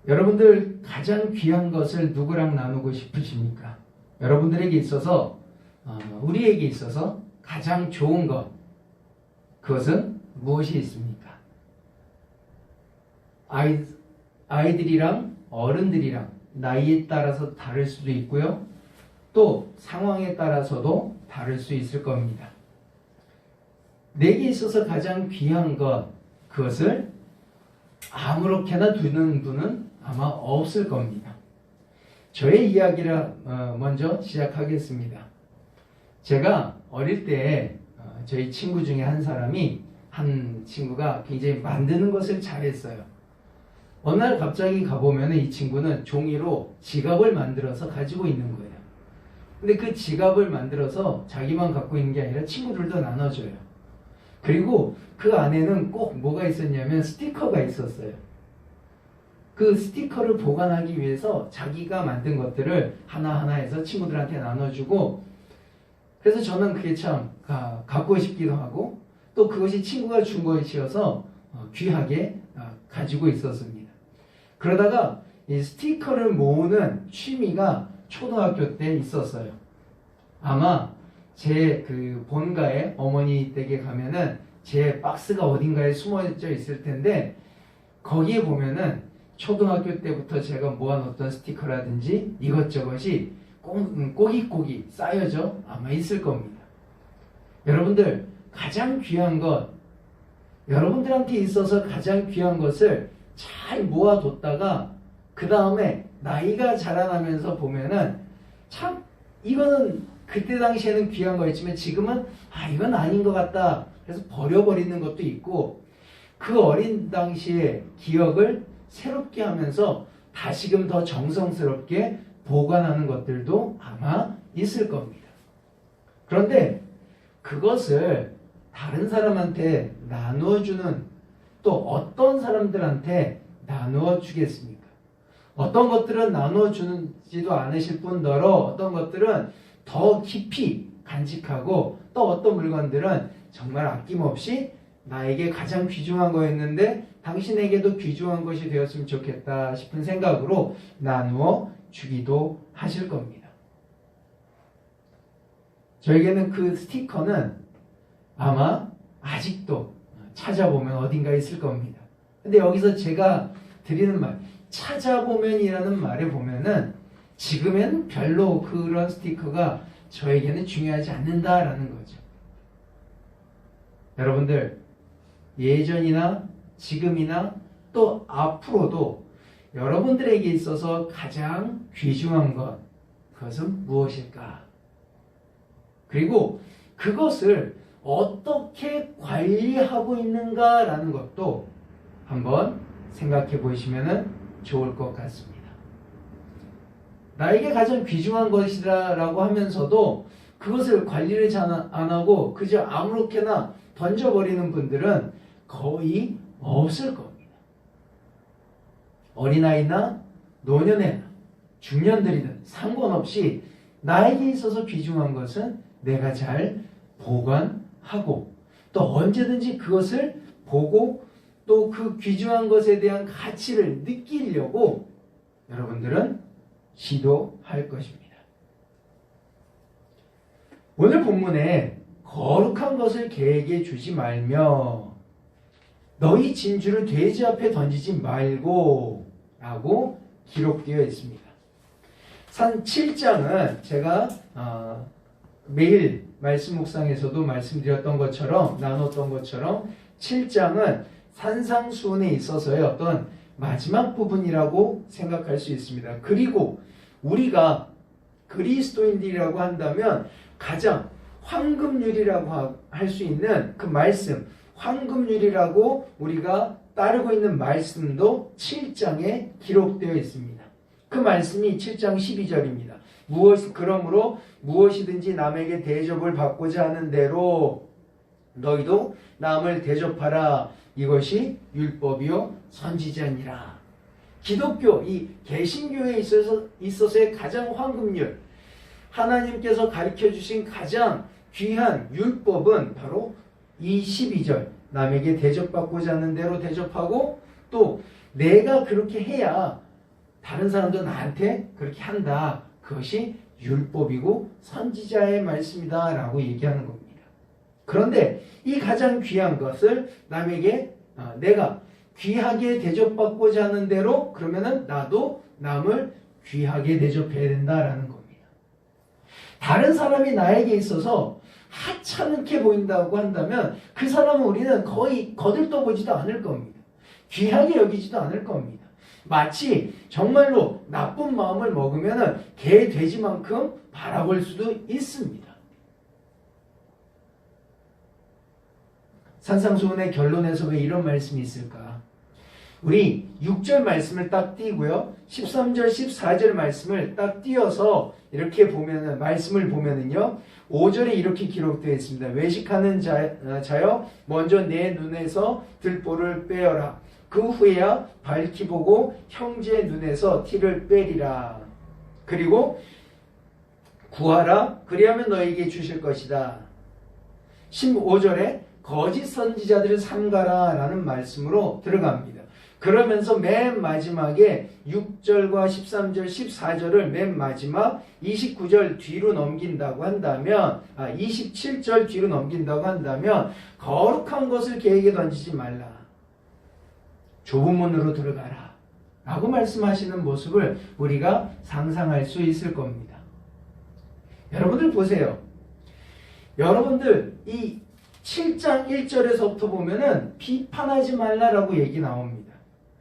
여러분들 가장 귀한 것을 누구랑 나누고 싶으십니까? 여러분들에게 있어서 우리에게 있어서 가장 좋은 것, 그것은 무엇이 있습니까? 아이들이랑 어른들이랑 나이에 따라서 다를 수도 있고요. 또 상황에 따라서도 다를 수 있을 겁니다. 내게 있어서 가장 귀한 것, 그것을 아무렇게나 두는 분은 아마 없을 겁니다. 저의 이야기를 먼저 시작하겠습니다. 제가 어릴 때 저희 친구 중에 한 친구가 굉장히 만드는 것을 잘했어요. 어느 날 갑자기 가보면 이 친구는 종이로 지갑을 만들어서 가지고 있는 거예요. 근데 그 지갑을 만들어서 자기만 갖고 있는 게 아니라 친구들도 나눠줘요. 그리고 그 안에는 꼭 뭐가 있었냐면 스티커가 있었어요. 그 스티커를 보관하기 위해서 자기가 만든 것들을 하나하나 해서 친구들한테 나눠주고, 그래서 저는 그게 참 갖고 싶기도 하고 또 그것이 친구가 준 것이어서 귀하게 가지고 있었습니다. 그러다가 이 스티커를 모으는 취미가 초등학교 때 있었어요. 아마 제 그 본가에 어머니 댁에 가면은 제 박스가 어딘가에 숨어져 있을 텐데, 거기에 보면은 초등학교 때부터 제가 모아놓던 스티커라든지 이것저것이 꼬깃꼬깃 쌓여져 아마 있을 겁니다. 여러분들, 가장 귀한 것, 여러분들한테 있어서 가장 귀한 것을 잘 모아뒀다가 그 다음에 나이가 자라나면서 보면은 참 이거는 그때 당시에는 귀한 거였지만 지금은 이건 아닌 것 같다, 그래서 버려버리는 것도 있고, 그 어린 당시의 기억을 새롭게 하면서 다시금 더 정성스럽게 보관하는 것들도 아마 있을 겁니다. 그런데 그것을 다른 사람한테 나누어주는, 또 어떤 사람들한테 나누어 주겠습니까? 어떤 것들은 나누어 주지도 않으실 뿐더러 어떤 것들은 더 깊이 간직하고, 또 어떤 물건들은 정말 아낌없이 나에게 가장 귀중한 거였는데 당신에게도 귀중한 것이 되었으면 좋겠다 싶은 생각으로 나누어 주기도 하실 겁니다. 저에게는 그 스티커는 아마 아직도 찾아보면 어딘가에 있을 겁니다. 근데 여기서 제가 드리는 말, 찾아보면이라는 말에 보면은 지금은 별로 그런 스티커가 저에게는 중요하지 않는다라는 거죠. 여러분들, 예전이나 지금이나 또 앞으로도 여러분들에게 있어서 가장 귀중한 것, 그것은 무엇일까? 그리고 그것을 어떻게 관리하고 있는가라는 것도 한번 생각해 보시면 좋을 것 같습니다. 나에게 가장 귀중한 것이라고 하면서도 그것을 관리를 잘 안 하고 그저 아무렇게나 던져버리는 분들은 거의 없을 겁니다. 어린아이나 노년애나 중년들이든 상관없이 나에게 있어서 귀중한 것은 내가 잘 보관하고, 또 언제든지 그것을 보고 또 그 귀중한 것에 대한 가치를 느끼려고 여러분들은 시도할 것입니다. 오늘 본문에 거룩한 것을 개에게 주지 말며 너희 진주를 돼지 앞에 던지지 말고 라고 기록되어 있습니다. 7장은 제가 매일 말씀 묵상에서도 말씀드렸던 것처럼, 나눴던 것처럼 7장은 산상수훈에 있어서의 어떤 마지막 부분이라고 생각할 수 있습니다. 그리고 우리가 그리스도인들이라고 한다면 가장 황금률이라고 할 수 있는 그 말씀, 황금률이라고 우리가 따르고 있는 말씀도 7장에 기록되어 있습니다. 그 말씀이 7장 12절입니다. 그러므로 무엇이든지 남에게 대접을 받고자 하는 대로 너희도 남을 대접하라. 이것이 율법이요 선지자니라. 기독교, 이 개신교에 있어서의 가장 황금률, 하나님께서 가르쳐 주신 가장 귀한 율법은 바로 이 12절, 남에게 대접받고자 하는 대로 대접하고, 또 내가 그렇게 해야 다른 사람도 나한테 그렇게 한다. 그것이 율법이고 선지자의 말씀이다 라고 얘기하는 겁니다. 그런데 이 가장 귀한 것을 남에게 내가 귀하게 대접받고자 하는 대로 그러면은 나도 남을 귀하게 대접해야 된다라는 겁니다. 다른 사람이 나에게 있어서 하찮게 보인다고 한다면 그 사람은 우리는 거의 거들떠보지도 않을 겁니다. 귀하게 여기지도 않을 겁니다. 마치 정말로 나쁜 마음을 먹으면 개 돼지만큼 바라볼 수도 있습니다. 산상수훈의 결론에서 왜 이런 말씀이 있을까? 우리 6절 말씀을 딱 띄고요. 13절, 14절 말씀을 딱 띄어서 이렇게 보면은, 말씀을 보면은요. 5절에 이렇게 기록되어 있습니다. 외식하는 자여, 먼저 내 눈에서 들보를 빼어라. 그 후에야 밝히 보고 형제의 눈에서 티를 빼리라. 그리고 구하라. 그리하면 너에게 주실 것이다. 15절에 거짓 선지자들을 삼가라 라는 말씀으로 들어갑니다. 그러면서 맨 마지막에 6절과 13절, 14절을 맨 마지막 29절 뒤로 넘긴다고 한다면 27절 뒤로 넘긴다고 한다면 거룩한 것을 개에게 던지지 말라. 좁은 문으로 들어가라 라고 말씀하시는 모습을 우리가 상상할 수 있을 겁니다. 여러분들 보세요. 여러분들 이 7장 1절에서부터 보면은 비판하지 말라라고 얘기 나옵니다.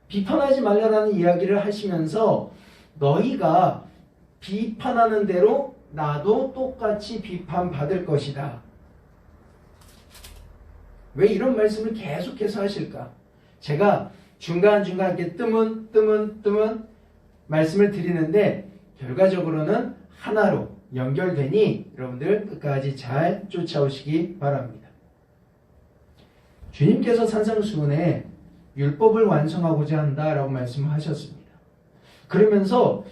비판하지 말라라는 이야기를 하시면서 너희가 비판하는 대로 나도 똑같이 비판받을 것이다. 왜 이런 말씀을 계속해서 하실까? 제가 중간중간 이렇게 뜨문 말씀을 드리는데 결과적으로는 하나로 연결되니 여러분들 끝까지 잘 쫓아오시기 바랍니다. 주님께서 산상수훈에 율법을 완성하고자 한다라고 말씀하셨습니다. 그러면서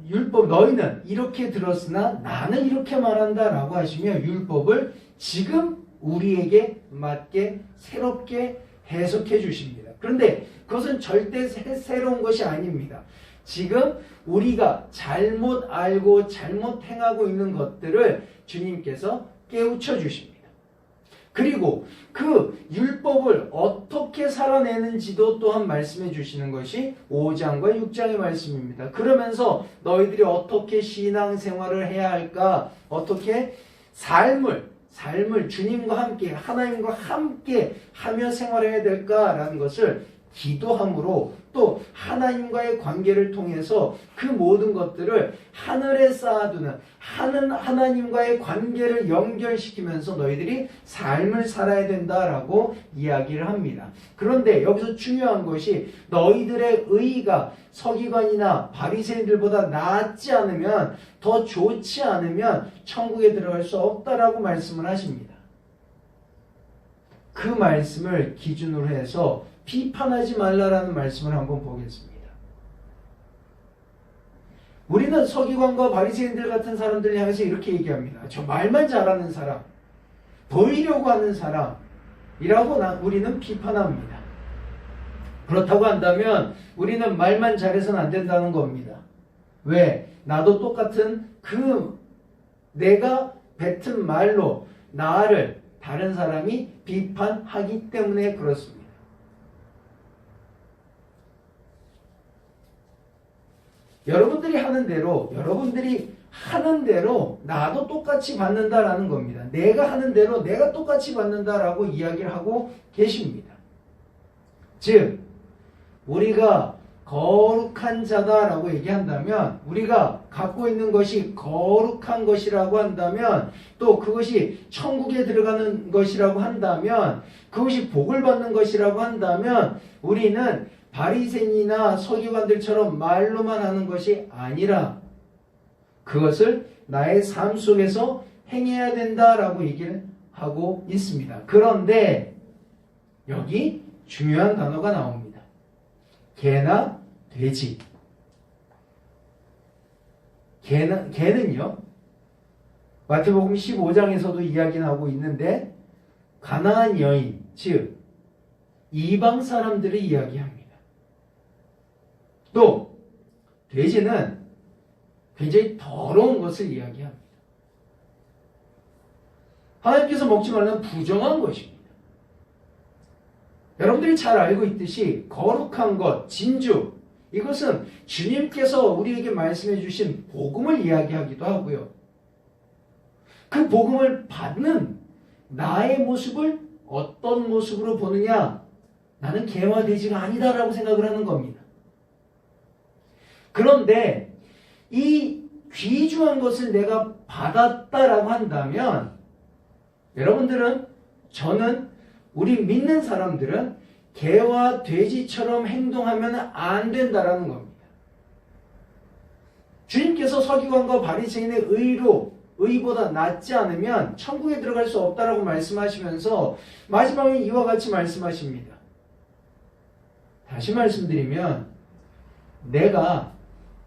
율법 너희는 이렇게 들었으나 나는 이렇게 말한다라고 하시며 율법을 지금 우리에게 맞게 새롭게 해석해 주십니다. 그런데 그것은 절대 새로운 것이 아닙니다. 지금 우리가 잘못 알고 잘못 행하고 있는 것들을 주님께서 깨우쳐 주십니다. 그리고 그 율법을 어떻게 살아내는지도 또한 말씀해 주시는 것이 5장과 6장의 말씀입니다. 그러면서 너희들이 어떻게 신앙생활을 해야 할까? 어떻게 삶을 주님과 함께 하나님과 함께 하며 생활해야 될까라는 것을 기도함으로 또 하나님과의 관계를 통해서 그 모든 것들을 하늘에 쌓아두는 하나님과의 관계를 연결시키면서 너희들이 삶을 살아야 된다라고 이야기를 합니다. 그런데 여기서 중요한 것이 너희들의 의의가 서기관이나 바리새인들보다 낫지 않으면 더 좋지 않으면 천국에 들어갈 수 없다라고 말씀을 하십니다. 그 말씀을 기준으로 해서 비판하지 말라라는 말씀을 한번 보겠습니다. 우리는 서기관과 바리새인들 같은 사람들을 향해서 이렇게 얘기합니다. 저 말만 잘하는 사람, 보이려고 하는 사람이라고 우리는 비판합니다. 그렇다고 한다면 우리는 말만 잘해서는 안 된다는 겁니다. 왜? 나도 똑같은 내가 뱉은 말로 나를 다른 사람이 비판하기 때문에 그렇습니다. 여러분들이 하는 대로 나도 똑같이 받는다라는 겁니다. 내가 하는 대로 내가 똑같이 받는다라고 이야기를 하고 계십니다. 즉 우리가 거룩한 자다라고 얘기한다면 우리가 갖고 있는 것이 거룩한 것이라고 한다면 또 그것이 천국에 들어가는 것이라고 한다면 그것이 복을 받는 것이라고 한다면 우리는 바리새인이나 서기관들처럼 말로만 하는 것이 아니라 그것을 나의 삶 속에서 행해야 된다라고 얘기를 하고 있습니다. 그런데 여기 중요한 단어가 나옵니다. 개나 돼지. 개는요. 마태복음 15장에서도 이야기는 하고 있는데 가나안 여인, 즉 이방 사람들을 이야기합니다. 또 돼지는 굉장히 더러운 것을 이야기합니다. 하나님께서 먹지 말라는 부정한 것입니다. 여러분들이 잘 알고 있듯이 거룩한 것, 진주, 이것은 주님께서 우리에게 말씀해 주신 복음을 이야기하기도 하고요. 그 복음을 받는 나의 모습을 어떤 모습으로 보느냐? 나는 개와 돼지가 아니다라고 생각을 하는 겁니다. 그런데 이 귀중한 것을 내가 받았다라고 한다면 여러분들은, 저는, 우리 믿는 사람들은 개와 돼지처럼 행동하면 안 된다라는 겁니다. 주님께서 서기관과 바리새인의 의보다 낫지 않으면 천국에 들어갈 수 없다라고 말씀하시면서 마지막에 이와 같이 말씀하십니다. 다시 말씀드리면 내가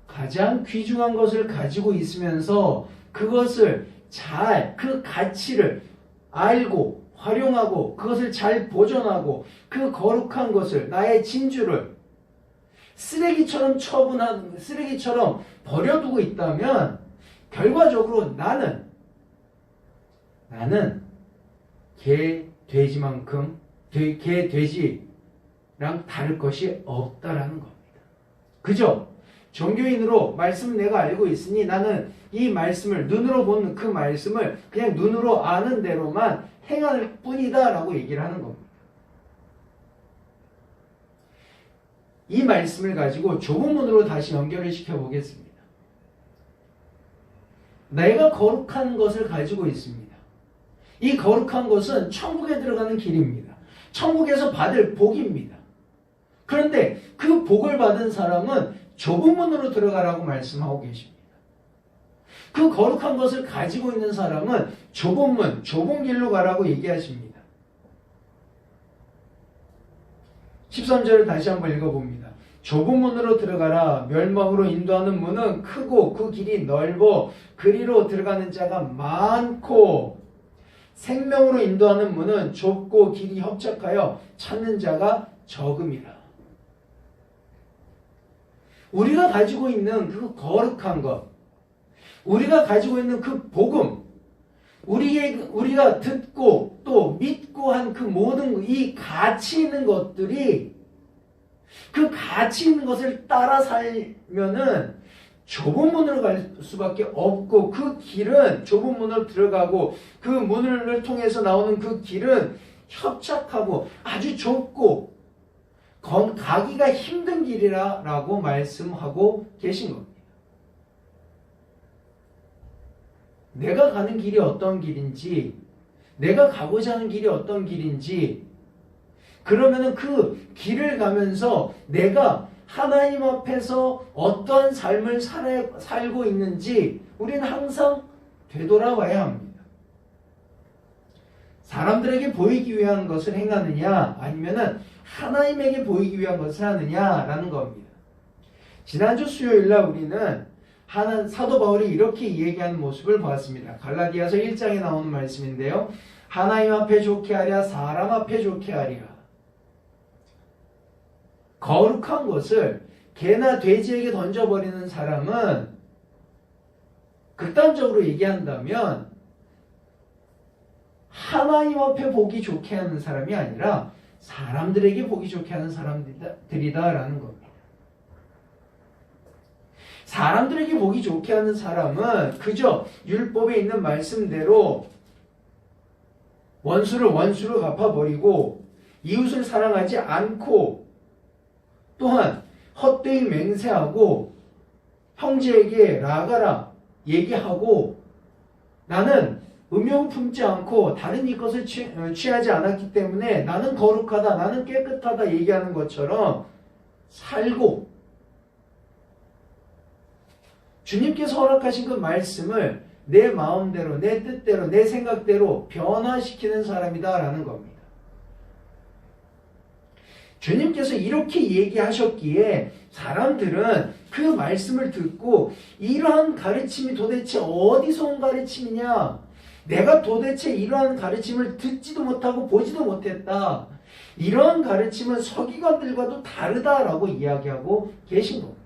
가장 귀중한 것을 가지고 있으면서 그것을 잘, 그 가치를 알고 활용하고 그것을 잘 보존하고 그 거룩한 것을, 나의 진주를 쓰레기처럼 쓰레기처럼 버려두고 있다면 결과적으로 나는 개, 돼지랑 다를 것이 없다라는 겁니다. 그죠? 종교인으로 말씀은 내가 알고 있으니 나는 이 말씀을, 눈으로 보는 그 말씀을 그냥 눈으로 아는 대로만 행할 뿐이다 라고 얘기를 하는 겁니다. 이 말씀을 가지고 좁은 문으로 다시 연결을 시켜보겠습니다. 내가 거룩한 것을 가지고 있습니다. 이 거룩한 것은 천국에 들어가는 길입니다. 천국에서 받을 복입니다. 그런데 그 복을 받은 사람은 좁은 문으로 들어가라고 말씀하고 계십니다. 그 거룩한 것을 가지고 있는 사람은 좁은 문, 좁은 길로 가라고 얘기하십니다. 13절을 다시 한번 읽어봅니다. 좁은 문으로 들어가라. 멸망으로 인도하는 문은 크고 그 길이 넓어 그리로 들어가는 자가 많고 생명으로 인도하는 문은 좁고 길이 협착하여 찾는 자가 적음이라. 우리가 가지고 있는 그 거룩한 것, 우리가 가지고 있는 그 복음, 우리가 듣고 또 믿고 한 그 모든 이 가치 있는 것들이, 그 가치 있는 것을 따라 살면은 좁은 문으로 갈 수밖에 없고, 그 길은 좁은 문으로 들어가고 그 문을 통해서 나오는 그 길은 협착하고 아주 좁고 가기가 힘든 길이라고 말씀하고 계신 겁니다. 내가 가는 길이 어떤 길인지, 내가 가고자 하는 길이 어떤 길인지, 그러면은 그 길을 가면서 내가 하나님 앞에서 어떠한 삶을 살고 있는지 우리는 항상 되돌아봐야 합니다. 사람들에게 보이기 위한 것을 행하느냐, 아니면은 하나님에게 보이기 위한 것을 하느냐라는 겁니다. 지난주 수요일날 우리는 사도 바울이 이렇게 얘기하는 모습을 보았습니다. 갈라디아서 1장에 나오는 말씀인데요. 하나님 앞에 좋게 하랴, 사람 앞에 좋게 하랴. 거룩한 것을 개나 돼지에게 던져버리는 사람은, 극단적으로 얘기한다면 하나님 앞에 보기 좋게 하는 사람이 아니라 사람들에게 보기 좋게 하는 사람들이다라는 겁니다. 사람들에게 보기 좋게 하는 사람은 그저 율법에 있는 말씀대로 원수를 원수로 갚아버리고 이웃을 사랑하지 않고, 또한 헛되이 맹세하고 형제에게 나아가라 얘기하고, 나는 음욕을 품지 않고 다른 이 것을 취하지 않았기 때문에 나는 거룩하다, 나는 깨끗하다 얘기하는 것처럼 살고, 주님께서 허락하신 그 말씀을 내 마음대로, 내 뜻대로, 내 생각대로 변화시키는 사람이다라는 겁니다. 주님께서 이렇게 얘기하셨기에 사람들은 그 말씀을 듣고 이러한 가르침이 도대체 어디서 온 가르침이냐? 내가 도대체 이러한 가르침을 듣지도 못하고 보지도 못했다. 이러한 가르침은 서기관들과도 다르다라고 이야기하고 계신 겁니다.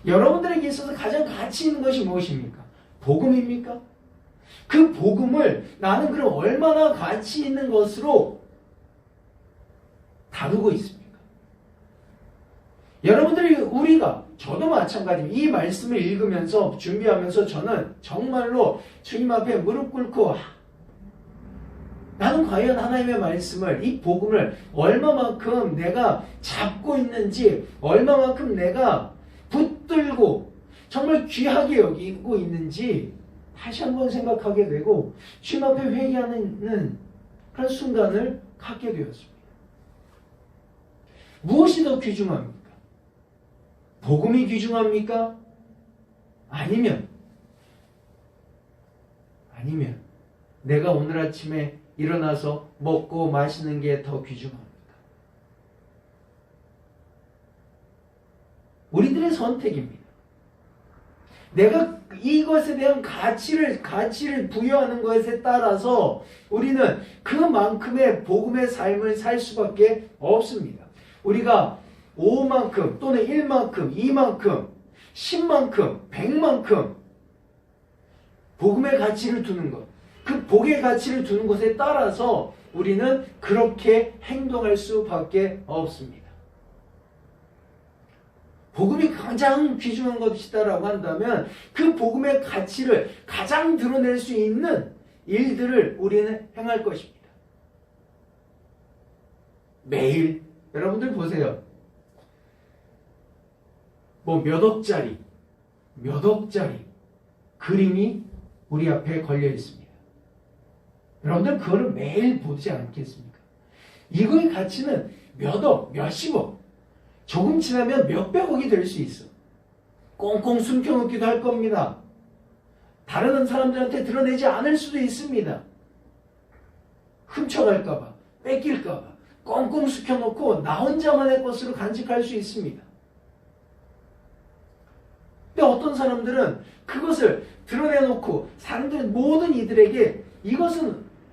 여러분들에게 있어서 가장 가치 있는 것이 무엇입니까? 복음입니까? 그 복음을 나는 그럼 얼마나 가치 있는 것으로 다루고 있습니까? 여러분들이 우리가 저도 마찬가지입니다. 이 말씀을 읽으면서 준비하면서 저는 정말로 주님 앞에 무릎 꿇고 나는 과연 하나님의 말씀을 이 복음을 얼마만큼 내가 잡고 있는지 얼마만큼 내가 붙들고 정말 귀하게 여기고 있는지 다시 한번 생각하게 되고 주님 앞에 회개하는 그런 순간을 갖게 되었습니다. 무엇이 더 귀중합니까? 복음이 귀중합니까? 아니면 내가 오늘 아침에 일어나서 먹고 마시는 게 더 귀중합니까? 우리들의 선택입니다. 내가 이것에 대한 가치를 부여하는 것에 따라서 우리는 그만큼의 복음의 삶을 살 수밖에 없습니다. 우리가 5만큼 또는 1만큼, 2만큼, 10만큼, 100만큼 복음의 가치를 두는 것, 그 복의 가치를 두는 것에 따라서 우리는 그렇게 행동할 수밖에 없습니다. 복음이 가장 귀중한 것이다라고 한다면 그 복음의 가치를 가장 드러낼 수 있는 일들을 우리는 행할 것입니다. 매일 여러분들 보세요. 몇 억짜리 그림이 우리 앞에 걸려 있습니다. 여러분들 그거를 매일 보지 않겠습니까? 이거의 가치는 몇 억, 몇십억, 조금 지나면 몇백억이 될 수 있어. 꽁꽁 숨겨놓기도 할 겁니다. 다른 사람들한테 드러내지 않을 수도 있습니다. 훔쳐갈까봐, 뺏길까봐 꽁꽁 숨겨놓고 나 혼자만의 것으로 간직할 수 있습니다. 근데 어떤 사람들은 그것을 드러내놓고 사람들 모든 이들에게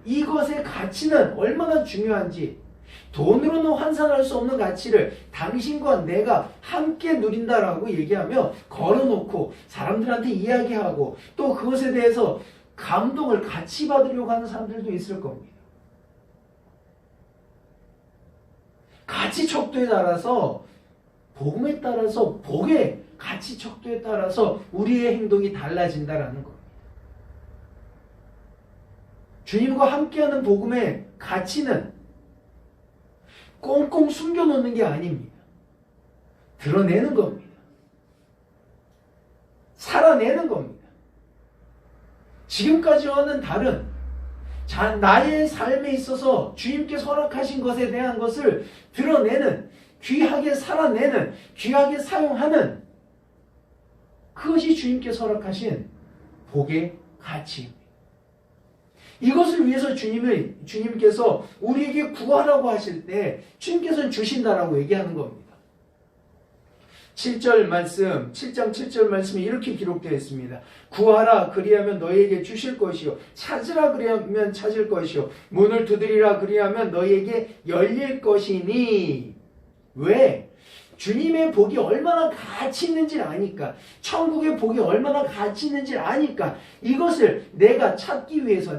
이것의 가치는 얼마나 중요한지 돈으로는 환산할 수 없는 가치를 당신과 내가 함께 누린다라고 얘기하며 걸어놓고 사람들한테 이야기하고 또 그것에 대해서 감동을 같이 받으려고 하는 사람들도 있을 겁니다. 가치 척도에 따라서 복음에 따라서 복의 가치 척도에 따라서 우리의 행동이 달라진다라는 겁니다. 주님과 함께하는 복음의 가치는 꽁꽁 숨겨놓는 게 아닙니다. 드러내는 겁니다. 살아내는 겁니다. 지금까지와는 다른 나의 삶에 있어서 주님께서 허락하신 것에 대한 것을 드러내는, 귀하게 살아내는, 귀하게 사용하는 그것이 주님께서 허락하신 복의 가치입니다. 이것을 위해서 주님께서 우리에게 구하라고 하실 때 주님께서는 주신다라고 얘기하는 겁니다. 7장 7절 말씀에 이렇게 기록되어 있습니다. 구하라 그리하면 너희에게 주실 것이요 찾으라 그리하면 찾을 것이요 문을 두드리라 그리하면 너희에게 열릴 것이니. 왜? 주님의 복이 얼마나 가치 있는지를 아니까, 천국의 복이 얼마나 가치 있는지를 아니까 이것을 내가 찾기 위해서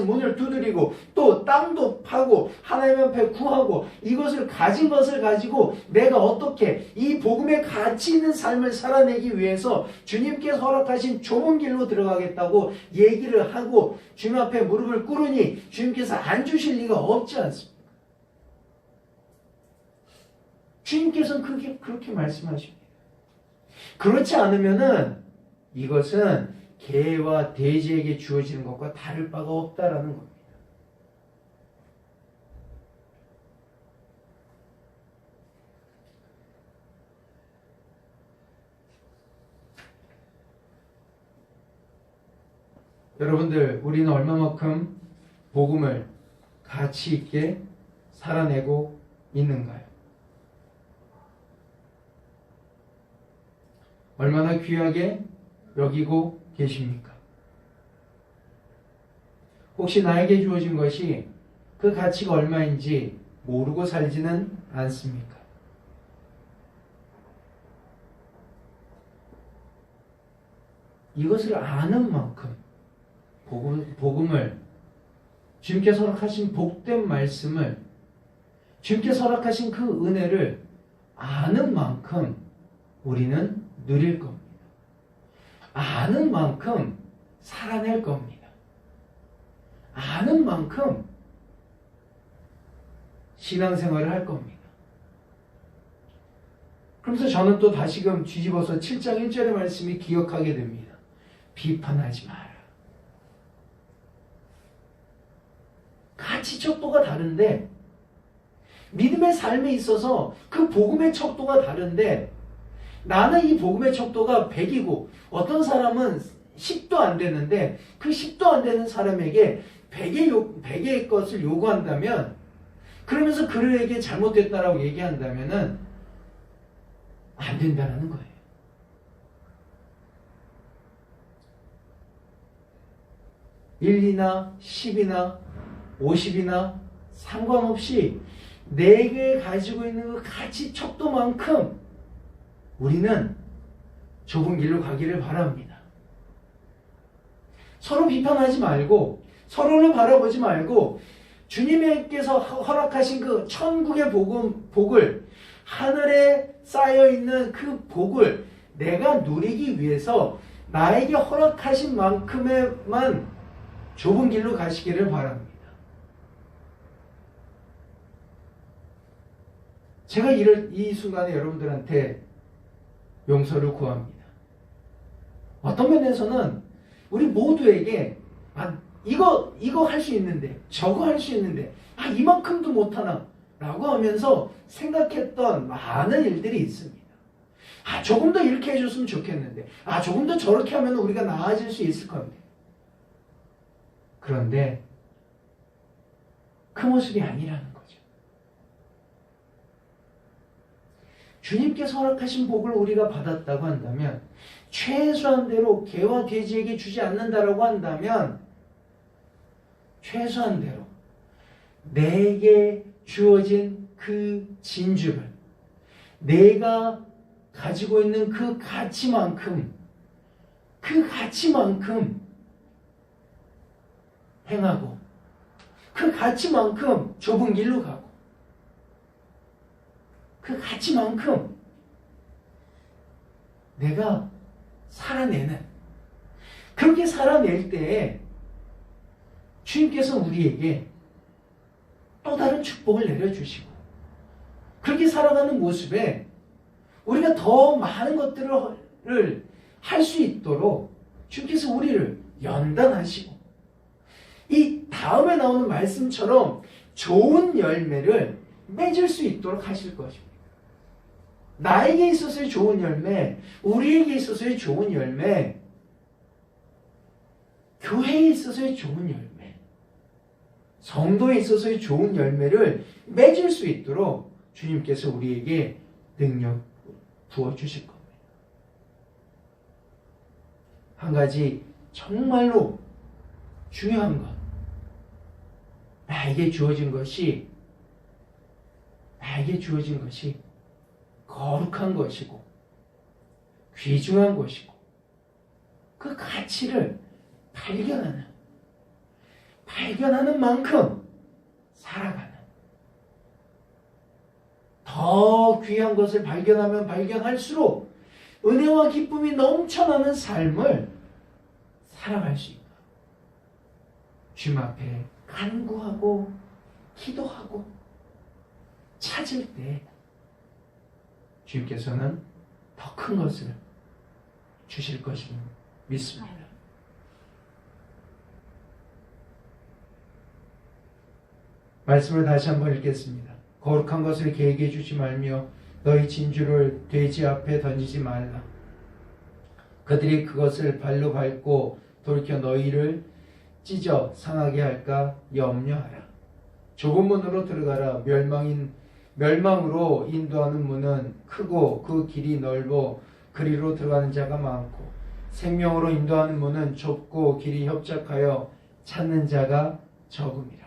문을 두드리고 또 땅도 파고 하나님 앞에 구하고 이것을 가진 것을 가지고 내가 어떻게 이 복음의 가치 있는 삶을 살아내기 위해서 주님께서 허락하신 좁은 길로 들어가겠다고 얘기를 하고 주님 앞에 무릎을 꿇으니 주님께서 안 주실 리가 없지 않습니까? 주님께서는 그렇게 말씀하십니다. 그렇지 않으면은 이것은 개와 돼지에게 주어지는 것과 다를 바가 없다라는 겁니다. 여러분들, 우리는 얼마만큼 복음을 가치 있게 살아내고 있는가요? 얼마나 귀하게 여기고 계십니까? 혹시 나에게 주어진 것이 그 가치가 얼마인지 모르고 살지는 않습니까? 이것을 아는 만큼 복음을, 주님께서 허락하신 복된 말씀을, 주님께서 허락하신 그 은혜를 아는 만큼 우리는 누릴 겁니다. 아는 만큼 살아낼 겁니다. 아는 만큼 신앙생활을 할 겁니다. 그러면서 저는 또 다시금 뒤집어서 7장 1절의 말씀이 기억하게 됩니다. 비판하지 마라. 같이 척도가 다른데, 믿음의 삶에 있어서 그 복음의 척도가 다른데, 나는 이 복음의 척도가 100이고 어떤 사람은 10도 안 되는데 그 10도 안 되는 사람에게 100의 것을 요구한다면, 그러면서 그에게 잘못됐다라고 얘기한다면은 안 된다는 거예요. 1이나 10이나 50이나 상관없이 내게 가지고 있는 그 가치 척도만큼 우리는 좁은 길로 가기를 바랍니다. 서로 비판하지 말고, 서로를 바라보지 말고, 주님께서 허락하신 그 천국의 복을, 하늘에 쌓여있는 그 복을 내가 누리기 위해서 나에게 허락하신 만큼에만 좁은 길로 가시기를 바랍니다. 제가 이 순간에 여러분들한테 용서를 구합니다. 어떤 면에서는 우리 모두에게 이거 할 수 있는데, 저거 할 수 있는데, 이만큼도 못하나 라고 하면서 생각했던 많은 일들이 있습니다. 조금 더 이렇게 해줬으면 좋겠는데, 조금 더 저렇게 하면 우리가 나아질 수 있을 겁니다. 그런데 그 모습이 아니라는 거죠. 주님께서 허락하신 복을 우리가 받았다고 한다면, 최소한대로 개와 돼지에게 주지 않는다라고 한다면, 최소한대로 내게 주어진 그 진주를, 내가 가지고 있는 그 가치만큼 행하고, 그 가치만큼 좁은 길로 가고, 그 가치만큼 내가 살아내는, 그렇게 살아낼 때에 주님께서 우리에게 또 다른 축복을 내려주시고, 그렇게 살아가는 모습에 우리가 더 많은 것들을 할 수 있도록 주님께서 우리를 연단하시고, 이 다음에 나오는 말씀처럼 좋은 열매를 맺을 수 있도록 하실 것입니다. 나에게 있어서의 좋은 열매, 우리에게 있어서의 좋은 열매, 교회에 있어서의 좋은 열매, 성도에 있어서의 좋은 열매를 맺을 수 있도록 주님께서 우리에게 능력 부어주실 겁니다. 한 가지 정말로 중요한 것, 나에게 주어진 것이 거룩한 것이고 귀중한 것이고, 그 가치를 발견하는 만큼 살아가는, 더 귀한 것을 발견하면 발견할수록 은혜와 기쁨이 넘쳐나는 삶을 살아갈 수 있다. 주님 앞에 간구하고 기도하고 찾을 때 주님께서는 더 큰 것을 주실 것을 믿습니다. 말씀을 다시 한번 읽겠습니다. 거룩한 것을 개에게 주지 말며 너희 진주를 돼지 앞에 던지지 말라. 그들이 그것을 발로 밟고 돌이켜 너희를 찢어 상하게 할까 염려하라. 좁은 문으로 들어가라. 멸망으로 인도하는 문은 크고 그 길이 넓어 그리로 들어가는 자가 많고, 생명으로 인도하는 문은 좁고 길이 협착하여 찾는 자가 적음이라.